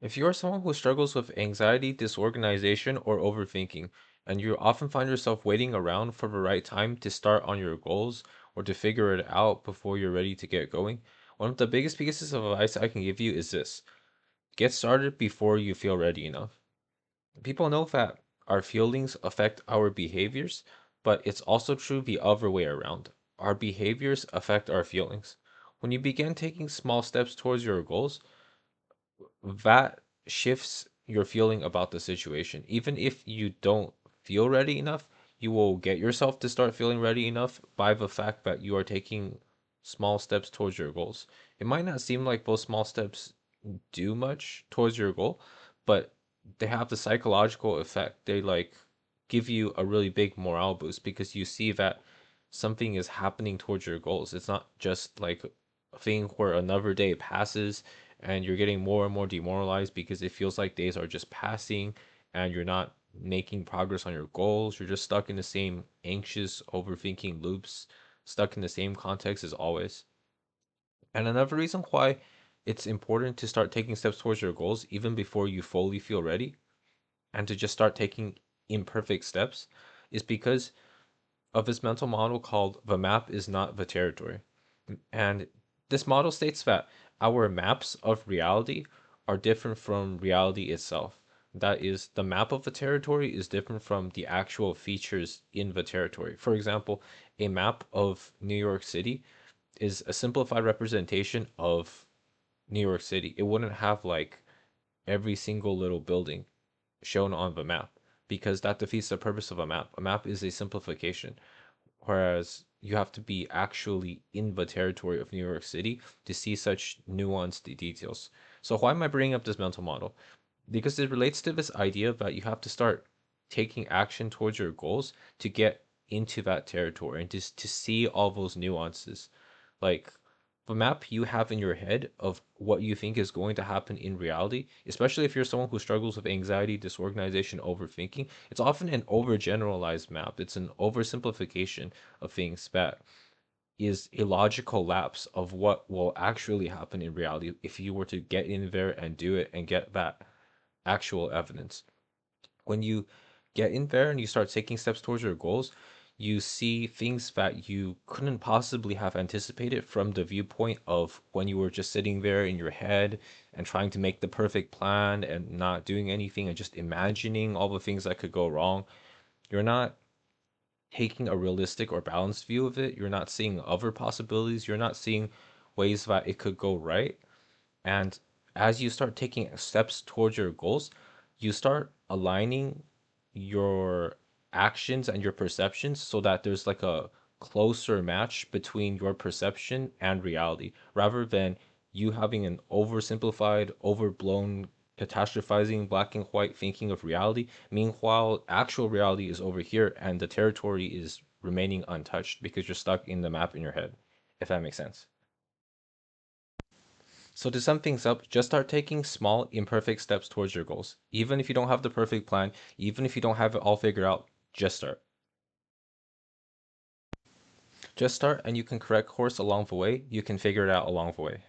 If you are someone who struggles with anxiety, disorganization, or overthinking, and you often find yourself waiting around for the right time to start on your goals or to figure it out before you're ready to get going, one of the biggest pieces of advice I can give you is this: get started before you feel ready enough. People know that our feelings affect our behaviors, but it's also true the other way around. Our behaviors affect our feelings. When you begin taking small steps towards your goals, that shifts your feeling about the situation. Even if you don't feel ready enough, you will get yourself to start feeling ready enough by the fact that you are taking small steps towards your goals. It might not seem like those small steps do much towards your goal, but they have the psychological effect. They like give you a really big morale boost because you see that something is happening towards your goals. It's not just like a thing where another day passes and you're getting more and more demoralized because it feels like days are just passing and you're not making progress on your goals. You're just stuck in the same anxious, overthinking loops, stuck in the same context as always. And another reason why it's important to start taking steps towards your goals even before you fully feel ready and to just start taking imperfect steps is because of this mental model called the map is not the territory. And this model states that our maps of reality are different from reality itself. That is, the map of the territory is different from the actual features in the territory. For example, a map of New York City is a simplified representation of New York City. It wouldn't have like every single little building shown on the map because that defeats the purpose of a map. A map is a simplification, whereas you have to be actually in the territory of New York City to see such nuanced details. So why am I bringing up this mental model? Because it relates to this idea that you have to start taking action towards your goals to get into that territory and just to see all those nuances. Like the map you have in your head of what you think is going to happen in reality, especially if you're someone who struggles with anxiety, disorganization, overthinking, it's often an overgeneralized map. It's an oversimplification of things that is a logical lapse of what will actually happen in reality if you were to get in there and do it and get that actual evidence. When you get in there and you start taking steps towards your goals, you see things that you couldn't possibly have anticipated from the viewpoint of when you were just sitting there in your head and trying to make the perfect plan and not doing anything and just imagining all the things that could go wrong. You're not taking a realistic or balanced view of it. You're not seeing other possibilities. You're not seeing ways that it could go right. And as you start taking steps towards your goals, you start aligning your actions and your perceptions so that there's like a closer match between your perception and reality rather than you having an oversimplified, overblown, catastrophizing, black and white thinking of reality. Meanwhile, actual reality is over here and the territory is remaining untouched because you're stuck in the map in your head, if that makes sense. So to sum things up, just start taking small, imperfect steps towards your goals. Even if you don't have the perfect plan, even if you don't have it all figured out, just start. Just start and you can correct course along the way. You can figure it out along the way.